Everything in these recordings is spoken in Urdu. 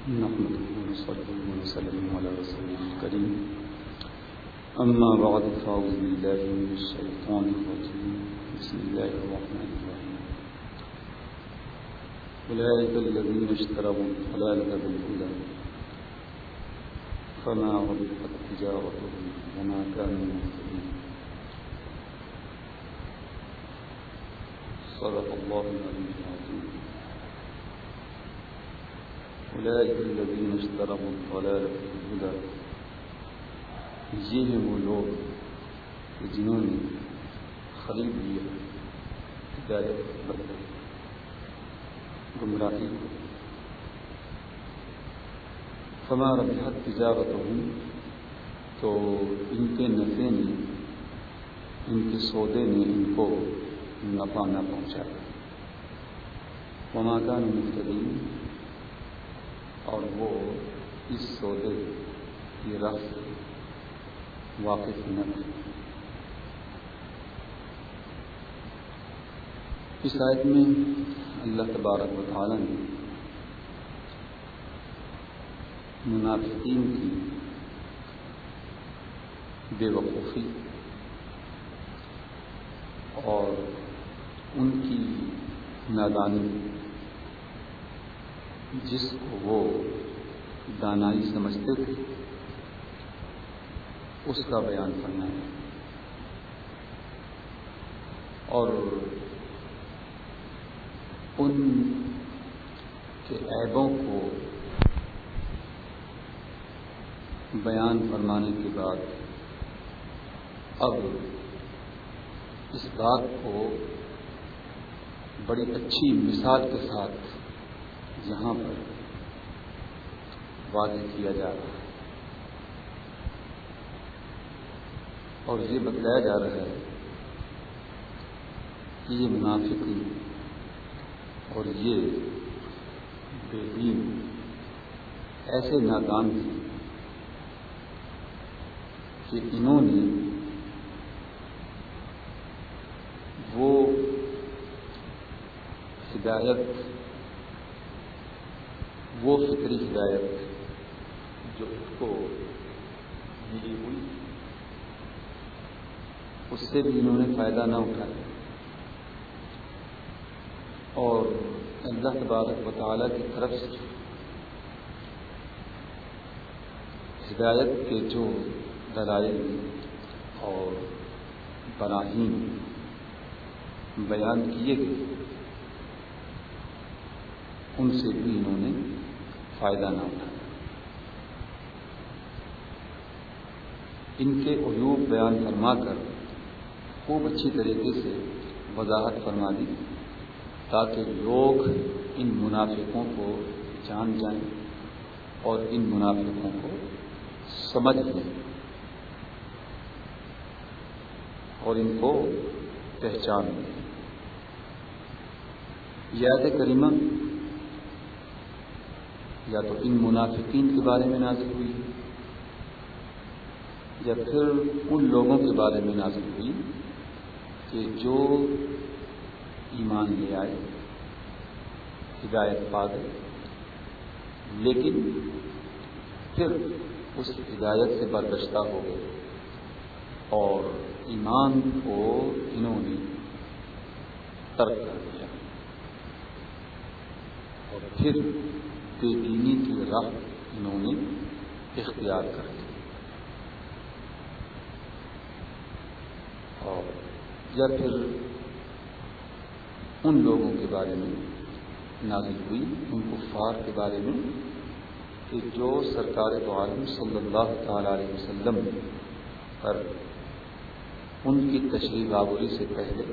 نحمده ونصلي ونسلم على رسوله الكريم أما بعد فأعوذ بالله من الشيطان الرجيم بسم الله الرحمن الرحيم أولئك الذين اشتروا الضلالة بالهدى فما ربحت تجارتهم وما كانوا مهتدين صدق الله العلي العظيم أولئك الذين اشتروا الضلالة بالهدى یہ ہیں وہ لوگ جنہوں نے خرید لیا ہدایت بدلے گمراہی کو فما ربحت تجارتهم تو ان کے نفع نے ان کے سودے نے ان کو نفع نہ پہنچایا وما كانوا مهتدين اور وہ اس سودے کی راہ سے واقف نہ تھے۔ اس آیت میں اللہ تبارک و تعالی نے منافقین کی بے وقوفی اور ان کی نادانی جس کو وہ دانائی سمجھتے تھے اس کا بیان کرنا ہے اور ان کے عیبوں کو بیان فرمانے کے بعد اب اس بات کو بڑی اچھی مثال کے ساتھ یہاں پر واضح کیا جا رہا ہے اور یہ بتلایا جا رہا ہے کہ یہ منافقین اور یہ بے دین ایسے نادان ہیں کہ انہوں نے وہ ہدایت وہ فطری ہدایت جو اس کو ملی ہوئی اس سے بھی انہوں نے فائدہ نہ اٹھایا اور اللہ تبارک و تعالیٰ کی طرف سے ہدایت کے جو دلائل اور براہین بیان کیے گئے ان سے بھی انہوں نے فائدہ نہ اٹھایا۔ ان کے عیوب بیان فرما کر خوب اچھی طریقے سے وضاحت فرما دی تاکہ لوگ ان منافقوں کو جان جائیں اور ان منافقوں کو سمجھ لیں اور ان کو پہچان لیں۔ یہ آیت کریمہ یا تو ان منافقین کے بارے میں نازل ہوئی یا پھر ان لوگوں کے بارے میں نازل ہوئی کہ جو ایمان لے آئے ہدایت پا گئے لیکن پھر اس ہدایت سے برگشتہ ہو گئے اور ایمان کو انہوں نے ترک کر دیا اور پھر بے دینی کی راہ انہوں نے اختیار کر دی اور یا پھر ان لوگوں کے بارے میں نازل ہوئی ان کفار کے بارے میں کہ جو سرکار دو عالم صلی اللہ تعالی علیہ وسلم پر ان کی تشریف آوری سے پہلے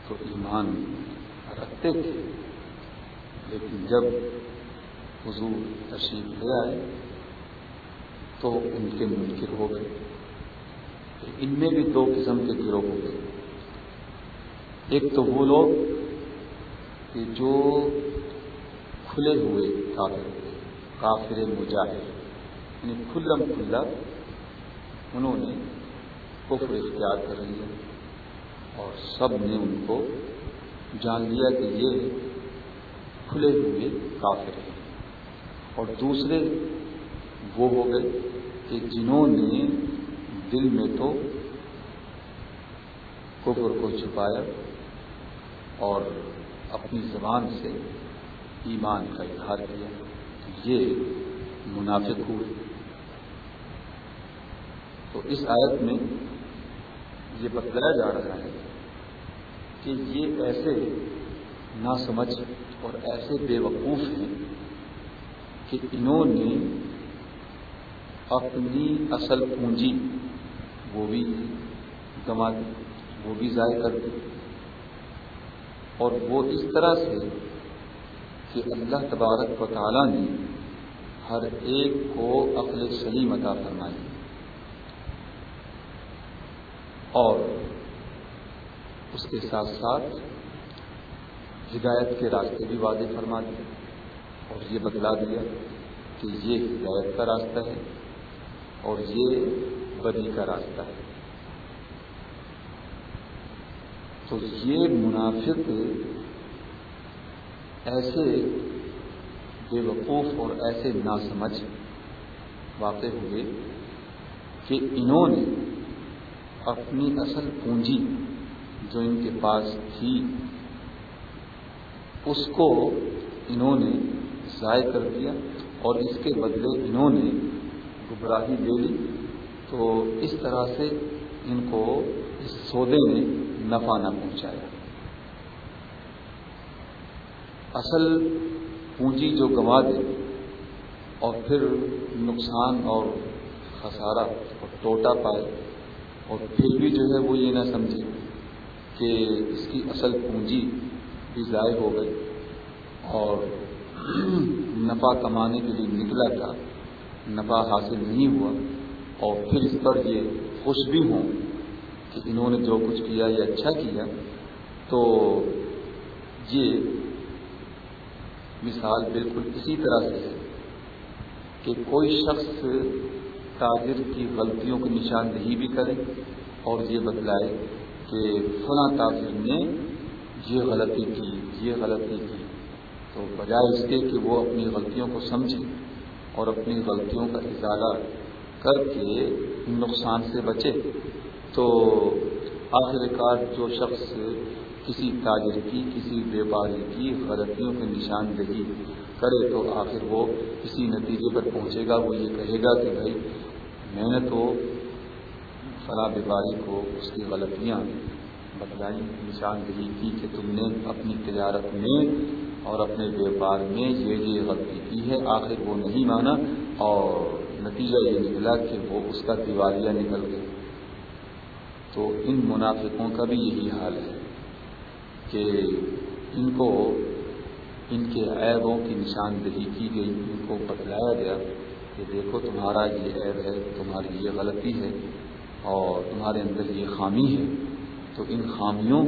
تو ایمان رکھتے تھے لیکن جب حضور تشریف لے آئے تو ان کے منکر ہو گئے۔ ان میں بھی دو قسم کے گروہ ہو گئے، ایک تو وہ لوگ کہ جو کھلے ہوئے کافر ہوئے، کافر مجاہد یعنی کھلم کھلا انہوں نے کفر اختیار کر لیا اور سب نے ان کو جان لیا کہ یہ کھلے ہوئے کافر ہیں اور دوسرے وہ ہو گئے کہ جنہوں نے دل میں تو کفر کو چھپایا اور اپنی زبان سے ایمان کا اظہار کیا، یہ منافق ہوئے۔ تو اس آیت میں یہ بتلایا جا رہا ہے کہ یہ ایسے ناسمجھ اور ایسے بے وقوف ہیں کہ انہوں نے اپنی اصل پونجی وہ بھی گنوا دی، وہ بھی ضائع کر دی، اور وہ اس طرح سے کہ اللہ تبارک و تعالیٰ نے ہر ایک کو عقل سلیم عطا فرمائی اور اس کے ساتھ ساتھ ہدایت کے راستے بھی واضح فرما دیے اور یہ بتلا دیا کہ یہ ہدایت کا راستہ ہے اور یہ بدی کا راستہ ہے۔ تو یہ منافق ایسے بے وقوف اور ایسے ناسمجھ واقع ہوئے کہ انہوں نے اپنی اصل پونجی جو ان کے پاس تھی اس کو انہوں نے ضائع کر دیا اور اس کے بدلے انہوں نے گمراہی لے لی۔ تو اس طرح سے ان کو اس سودے نے نفع نہ پہنچایا۔ اصل پونجی جو گنوا دے اور پھر نقصان اور خسارہ اور ٹوٹا پائے اور پھر بھی جو ہے وہ یہ نہ سمجھے کہ اس کی اصل پونجی بھی ضائع ہو گئی اور نفع کمانے کے لیے نکلا تھا، نفع حاصل نہیں ہوا، اور پھر اس پر یہ خوش بھی ہوں کہ انہوں نے جو کچھ کیا یہ اچھا کیا۔ تو یہ مثال بالکل اسی طرح سے ہے کہ کوئی شخص تاجر کی غلطیوں کی نشاندہی بھی کرے اور یہ بتلائے کہ فلاں تاجر نے یہ غلطی کی، یہ غلطی کی، تو بجائے اس کے کہ وہ اپنی غلطیوں کو سمجھے اور اپنی غلطیوں کا ازالہ کر کے نقصان سے بچے، تو آخر کار جو شخص کسی تاجر کی، کسی بیپاری کی غلطیوں کی نشاندہی کرے تو آخر وہ اسی نتیجے پر پہنچے گا، وہ یہ کہے گا کہ بھائی میں نے تو فلاں بیپاری کو اس کی غلطیاں بتلائیں، نشاندہی کی کہ تم نے اپنی تجارت میں اور اپنے بیپار میں یہ غلطی کی ہے، آخر وہ نہیں مانا اور نتیجہ یہ نکلا کہ وہ اس کا دیوالیہ نکل گیا۔ تو ان منافقوں کا بھی یہی حال ہے کہ ان کو ان کے عیبوں کی نشاندہی کی گئی، ان کو بتلایا گیا کہ دیکھو تمہارا یہ عیب ہے، تمہاری یہ غلطی ہے اور تمہارے اندر یہ خامی ہے، تو ان خامیوں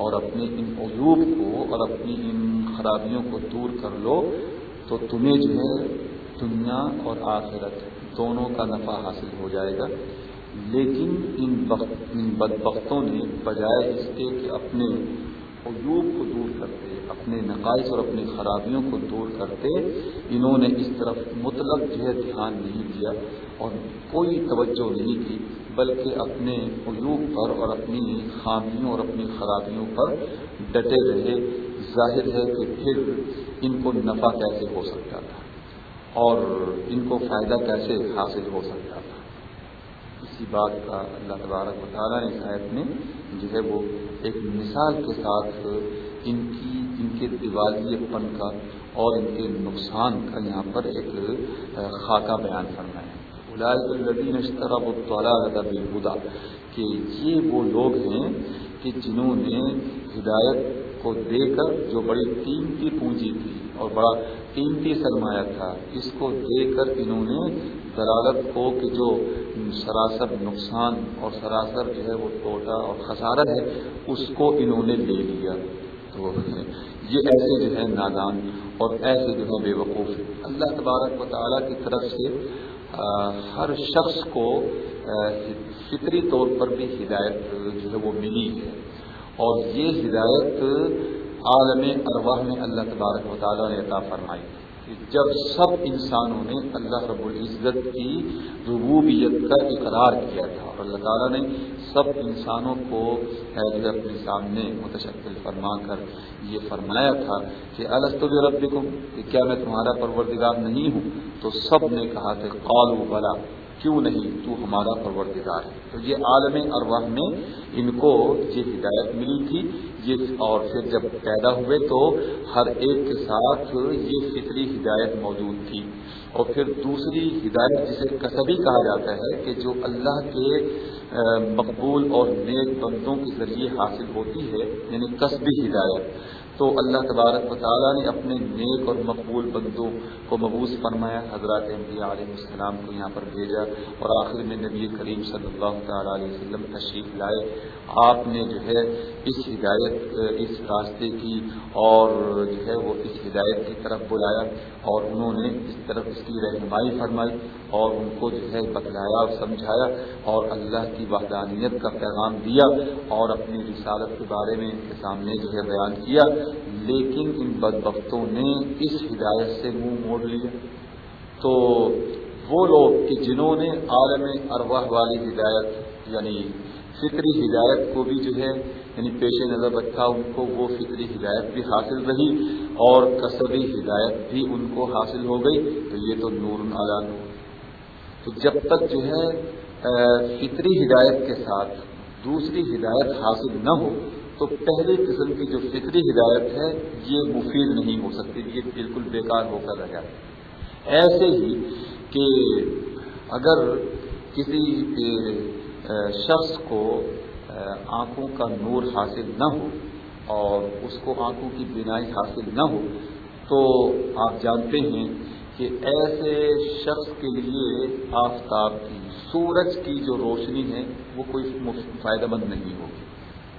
اور اپنے ان عیوب کو اور اپنی ان خرابیوں کو دور کر لو تو تمہیں جو ہے دنیا اور آخرت دونوں کا نفع حاصل ہو جائے گا۔ لیکن ان بدبختوں نے بجائے اس کے کہ اپنے عیوب کو دور کرتے، اپنے نقائص اور اپنی خرابیوں کو دور کرتے، انہوں نے اس طرف مطلق جو ہے دھیان نہیں دیا اور کوئی توجہ نہیں کی، بلکہ اپنے عیوب پر اور اپنی خامیوں اور اپنی خرابیوں پر ڈٹے رہے۔ ظاہر ہے کہ پھر ان کو نفع کیسے ہو سکتا تھا اور ان کو فائدہ کیسے حاصل ہو سکتا تھا۔ اسی بات کا اللہ تبارک و تعالیٰ نے اس آیت میں جو ہے وہ ایک مثال کے ساتھ ان کے دیوالیے پن کا اور ان کے نقصان کا یہاں پر ایک خاکہ بیان کرنا ہے۔ اولئک الذین اشتروا الضلالۃ بالہدی، کہ یہ وہ لوگ ہیں کہ جنہوں نے ہدایت کو دے کر جو بڑی قیمتی پونجی تھی اور بڑا قیمتی سرمایہ تھا، اس کو دے کر انہوں نے ضلالت کو کہ جو سراسر نقصان اور سراسر جو ہے وہ ٹوٹا اور خسارہ ہے اس کو انہوں نے لے لیا۔ تو یہ ایسے جو ہے نادان اور ایسے جو ہے بے وقوف، اللہ تبارک و تعالیٰ کی طرف سے ہر شخص کو فطری طور پر بھی ہدایت جو ہے وہ ملی ہے، اور یہ ہدایت عالم ارواح میں اللہ تبارک و تعالیٰ نے عطا فرمائی جب سب انسانوں نے اللہ رب العزت کی ربوبیت کا اقرار کیا تھا اور اللہ تعالیٰ نے سب انسانوں کو اپنے سامنے متشکل فرما کر یہ فرمایا تھا کہ الست بربکم، کہ کیا میں تمہارا پروردگار نہیں ہوں؟ تو سب نے کہا تھا قالوا بلا، کیوں نہیں، تو ہمارا پروردگار ہے۔ تو یہ عالم ارواح میں ان کو یہ ہدایت ملی تھی اور پھر جب پیدا ہوئے تو ہر ایک کے ساتھ یہ فطری ہدایت موجود تھی۔ اور پھر دوسری ہدایت جسے کسبی کہا جاتا ہے کہ جو اللہ کے مقبول اور نیک بندوں کے ذریعے حاصل ہوتی ہے، یعنی کسبی ہدایت، تو اللہ تبارک و تعالیٰ نے اپنے نیک اور مقبول بندوں کو مبعوث فرمایا، حضرات انبیاء علیہ السلام کو یہاں پر بھیجا اور آخر میں نبی کریم صلی اللہ تعالیٰ علیہ وسلم تشریف لائے۔ آپ نے جو ہے اس ہدایت، اس راستے کی اور جو ہے وہ اس ہدایت کی طرف بلایا اور انہوں نے اس طرف اس کی رہنمائی فرمائی اور ان کو جو ہے بتلایا اور سمجھایا اور اللہ کی وحدانیت کا پیغام دیا اور اپنی رسالت کے بارے میں ان کے سامنے جو ہے بیان کیا، لیکن ان بدبختوں نے اس ہدایت سے منہ موڑ لیا۔ تو وہ لوگ کہ جنہوں نے عالم ارواح والی ہدایت یعنی فطری ہدایت کو بھی جو ہے یعنی پیش نظر رکھا، ان کو وہ فطری ہدایت بھی حاصل رہی اور کسبی ہدایت بھی ان کو حاصل ہو گئی، تو یہ تو نور علی نور۔ تو جب تک جو ہے فطری ہدایت کے ساتھ دوسری ہدایت حاصل نہ ہو تو پہلی قسم کی جو فطری ہدایت ہے یہ مفید نہیں ہو سکتی، یہ بالکل بیکار ہو کر رہ جاتی۔ ایسے ہی کہ اگر کسی شخص کو آنکھوں کا نور حاصل نہ ہو اور اس کو آنکھوں کی بینائی حاصل نہ ہو تو آپ جانتے ہیں کہ ایسے شخص کے لیے آفتاب کی، سورج کی جو روشنی ہے وہ کوئی فائدہ مند نہیں ہوگی،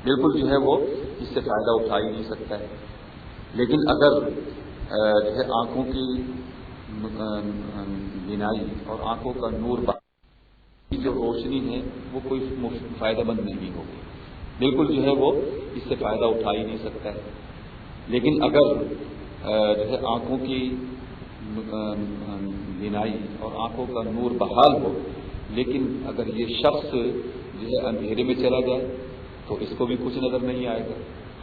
بالکل جو ہے وہ اس سے فائدہ اٹھا ہی نہیں سکتا ہے۔ لیکن اگر جو ہے آنکھوں کی بینائی اور آنکھوں کا نور کی جو روشنی ہے وہ کوئی فائدہ مند نہیں ہوگی، بالکل جو ہے وہ اس سے فائدہ اٹھا ہی نہیں سکتا ہے۔ لیکن اگر جو ہے آنکھوں کی بینائی اور آنکھوں کا نور بحال ہو، لیکن اگر یہ شخص جو ہے اندھیرے میں چلا جائے تو اس کو بھی کچھ نظر نہیں آئے گا،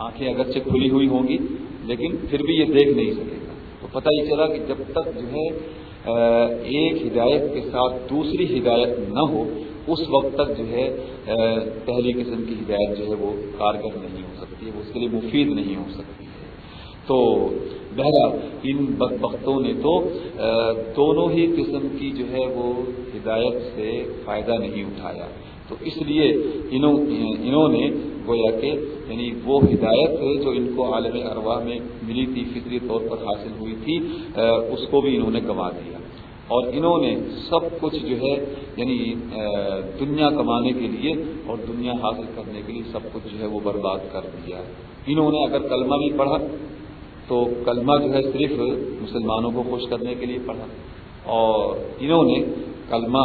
آنکھیں اگرچہ کھلی ہوئی ہوں گی لیکن پھر بھی یہ دیکھ نہیں سکے گا۔ تو پتہ ہی چلا کہ جب تک جو ہے ایک ہدایت کے ساتھ دوسری ہدایت نہ ہو اس وقت تک جو ہے پہلی قسم کی ہدایت جو ہے وہ کارگر نہیں ہو سکتی ہے، وہ اس کے لیے مفید نہیں ہو سکتی ہے۔ تو بہرحال ان بدبختوں نے تو دونوں ہی قسم کی جو ہے وہ ہدایت سے فائدہ نہیں اٹھایا، تو اس لیے انہوں نے گویا کہ یعنی وہ ہدایت جو ان کو عالم ارواح میں ملی تھی، فطری طور پر حاصل ہوئی تھی، اس کو بھی انہوں نے گنوا دیا اور انہوں نے سب کچھ جو ہے یعنی دنیا کمانے کے لیے اور دنیا حاصل کرنے کے لیے سب کچھ جو ہے وہ برباد کر دیا۔ انہوں نے اگر کلمہ بھی پڑھا تو کلمہ جو ہے صرف مسلمانوں کو خوش کرنے کے لیے پڑھا، اور انہوں نے کلمہ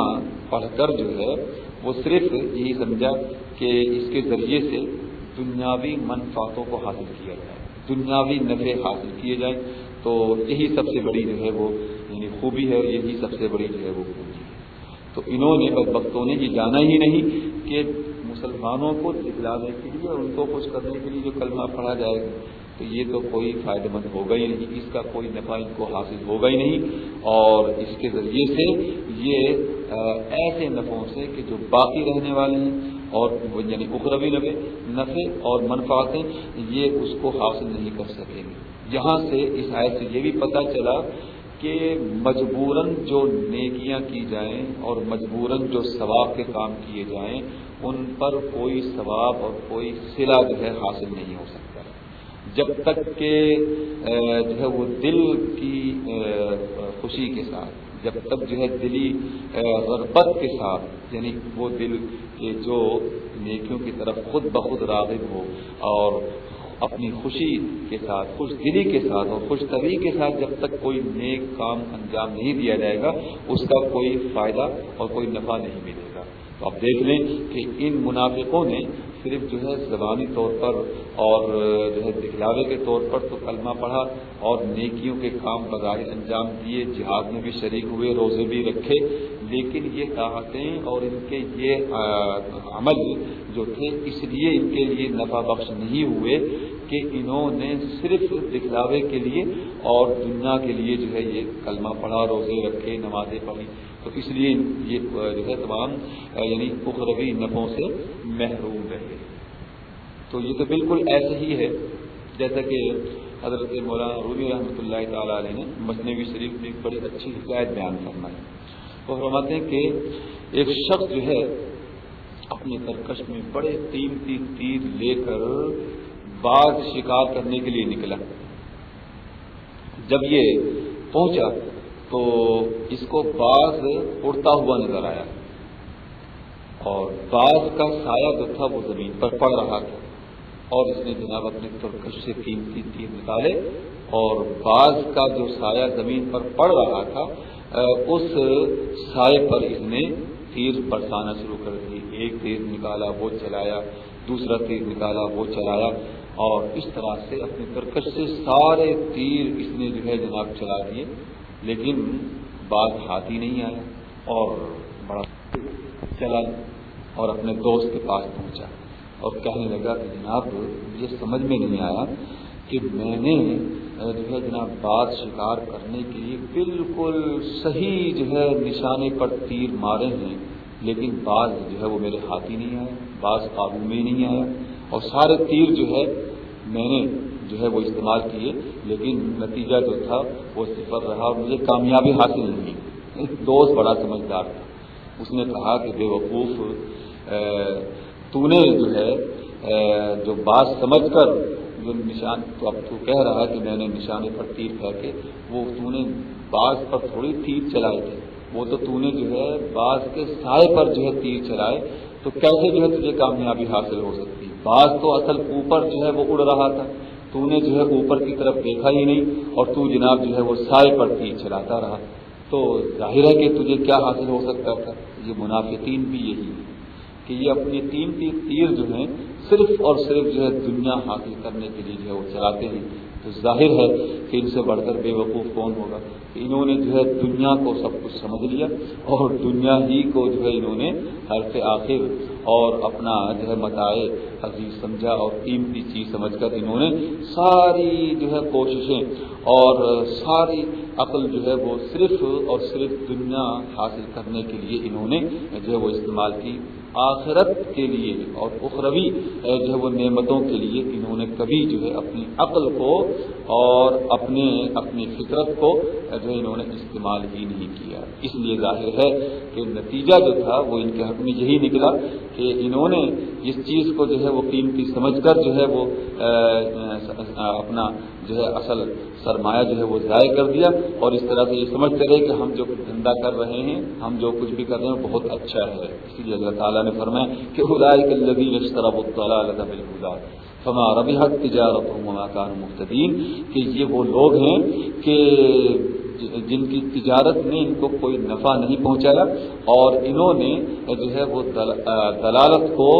پڑھ کر جو ہے وہ صرف یہی سمجھا کہ اس کے ذریعے سے دنیاوی منفعتوں کو حاصل کیا جائے، دنیاوی نفع حاصل کیے جائیں، تو یہی سب سے بڑی جو ہے وہ یعنی خوبی ہے اور یہی سب سے بڑی جو ہے وہ خوبی ہے۔ تو انہوں نے بدبختوں نے یہ جانا ہی نہیں کہ مسلمانوں کو دکھلانے کے لیے اور ان کو خوش کرنے کے لیے جو کلمہ پڑھا جائے گا تو یہ تو کوئی فائدہ مند ہوگا ہی نہیں، اس کا کوئی نفع ان کو حاصل ہوگا ہی نہیں، اور اس کے ذریعے سے یہ ایسے نفعوں سے کہ جو باقی رہنے والے ہیں اور یعنی اخروی نفع اور منفعتیں یہ اس کو حاصل نہیں کر سکیں گے۔ یہاں سے اس آیت سے یہ بھی پتہ چلا کہ مجبوراً جو نیکیاں کی جائیں اور مجبوراً جو ثواب کے کام کیے جائیں ان پر کوئی ثواب اور کوئی صلہ جو ہے حاصل نہیں ہو سکتا جب تک کہ جو ہے وہ دل کی خوشی کے ساتھ، جب تک جو ہے دلی غربت کے ساتھ، یعنی وہ دل کے جو نیکیوں کی طرف خود بخود راغب ہو اور اپنی خوشی کے ساتھ، خوش دلی کے ساتھ اور خوش طبعی کے ساتھ جب تک کوئی نیک کام انجام نہیں دیا جائے گا اس کا کوئی فائدہ اور کوئی نفع نہیں ملے گا۔ تو تو آپ دیکھ لیں کہ ان منافقوں نے صرف جو ہے زبانی طور پر اور جو ہے دکھلاوے کے طور پر تو کلمہ پڑھا اور نیکیوں کے کام بظاہر انجام دیے، جہاد میں بھی شریک ہوئے، روزے بھی رکھے، لیکن یہ طاقتیں اور ان کے یہ عمل جو تھے اس لیے ان کے لیے نفع بخش نہیں ہوئے کہ انہوں نے صرف دکھلاوے کے لیے اور دنیا کے لیے جو ہے یہ کلمہ پڑھا، روزے رکھے، نمازیں پڑھی، تو اس لیے یہ جو ہے تمام یعنی اخروی نفعوں سے محروم رہے۔ تو یہ تو بالکل ایسے ہی ہے جیسا کہ حضرت مولانا رومی رحمۃ اللہ تعالیٰ علیہ نے مثنوی شریف میں ایک بڑی اچھی حکایت بیان فرمائی۔ وہ فرماتے ہیں کہ ایک شخص جو ہے اپنے ترکش میں بڑے قیمتی تیر لے کر باز شکار کرنے کے لیے نکلا۔ جب یہ پہنچا تو اس کو باز اڑتا ہوا نظر آیا اور باز کا سایہ جو تھا وہ زمین پر پڑ رہا تھا، اور اس نے جناب اپنے ترکش سے قیمتی تیر نکالے اور باز کا جو سایہ زمین پر پڑ رہا تھا اس سائے پر اس نے تیر برسانا شروع کر دی۔ ایک تیر نکالا وہ چلایا، دوسرا تیر نکالا وہ چلایا، اور اس طرح سے اپنے ترکش سے سارے تیر اس نے جو ہے جناب چلا دیے، لیکن باز ہاتھ ہی نہیں آیا اور بڑا چلا اور اپنے دوست کے پاس پہنچا اور کہنے لگا کہ جناب مجھے سمجھ میں نہیں آیا کہ میں نے جو ہے جناب باز شکار کرنے کے لیے بالکل صحیح جو ہے نشانے پر تیر مارے ہیں، لیکن باز جو ہے وہ میرے ہاتھ ہی نہیں آیا، باز قابو میں ہی نہیں آیا، اور سارے تیر جو ہے میں نے جو ہے وہ استعمال کیے، لیکن نتیجہ جو تھا وہ صفر رہا اور مجھے کامیابی حاصل نہیں ہوئی۔ دوست بڑا سمجھدار تھا، اس نے کہا کہ بے وقوف، تو نے جو ہے جو باز سمجھ کر جو نشان تو اب تو کہہ رہا ہے کہ میں نے نشانے پر تیر پھینکے، وہ تو نے باز پر تھوڑی تیر چلائے تھے، وہ تو نے جو ہے باز کے سائے پر جو ہے تیر چلائے، تو کیسے جو ہے تجھے کامیابی حاصل ہو سکتی؟ باز تو اصل اوپر جو ہے وہ اڑ رہا تھا، تو نے جو ہے اوپر کی طرف دیکھا ہی نہیں اور تو جناب جو ہے وہ سائے پر تیر چلاتا رہا، تو ظاہر ہے کہ تجھے کیا حاصل ہو سکتا تھا؟ یہ منافقین بھی یہی ہے کہ یہ اپنی قیمتی تیر جو ہیں صرف اور صرف جو ہے دنیا حاصل کرنے کے لیے جو ہے وہ چلاتے ہیں۔ تو ظاہر ہے کہ ان سے بڑھ کر بے وقوف کون ہوگا کہ انہوں نے جو ہے دنیا کو سب کچھ سمجھ لیا اور دنیا ہی کو جو ہے انہوں نے حرف آخر اور اپنا جو ہے متاع عزیز سمجھا اور قیمتی چیز سمجھ کر انہوں نے ساری جو ہے کوششیں اور ساری عقل جو ہے وہ صرف اور صرف دنیا حاصل کرنے کے لیے انہوں نے جو ہے وہ استعمال کی۔ آخرت کے لیے اور اخروی جو ہے وہ نعمتوں کے لیے انہوں نے کبھی جو ہے اپنی عقل کو اور اپنی فطرت کو جو ہے انہوں نے استعمال ہی نہیں کیا۔ اس لیے ظاہر ہے کہ نتیجہ جو تھا وہ ان کے حق میں یہی نکلا کہ انہوں نے اس چیز کو جو ہے وہ قیمتی سمجھ کر جو ہے وہ اپنا جو ہے اصل سرمایہ جو ہے وہ ضائع کر دیا، اور اس طرح سے یہ سمجھتے رہے کہ ہم جو کچھ دھندا کر رہے ہیں، ہم جو کچھ بھی کر رہے ہیں بہت اچھا ہے۔ اسی لیے اللہ تعالیٰ نے فرمایا کہ اولئک الذین اشتروا الضلالۃ بالہدیٰ فما ربحت تجارتهم وما كانوا مهتدین، کہ یہ وہ لوگ ہیں کہ جن کی تجارت نے ان کو کوئی نفع نہیں پہنچایا اور انہوں نے جو ہے وہ دلالت کو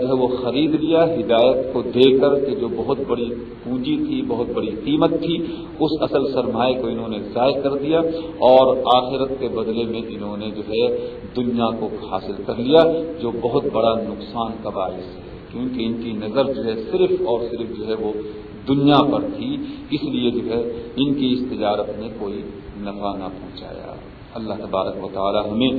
جو ہے وہ خرید لیا ہدایت کو دے کر، کہ جو بہت بڑی پونجی تھی، بہت بڑی قیمت تھی، اس اصل سرمایہ کو انہوں نے ضائع کر دیا اور آخرت کے بدلے میں انہوں نے جو ہے دنیا کو حاصل کر لیا، جو بہت بڑا نقصان کا باعث ہے، کیونکہ ان کی نظر جو ہے صرف اور صرف جو ہے وہ دنیا پر تھی، اس لیے جو ہے ان کی اس تجارت نے کوئی نفع نہ پہنچایا۔ اللہ تبارک و تعالی ہمیں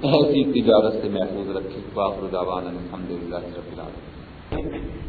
ایسی تجارت سے محفوظ رکھے۔ وآخر دعوانا الحمدللہ رب العالمین۔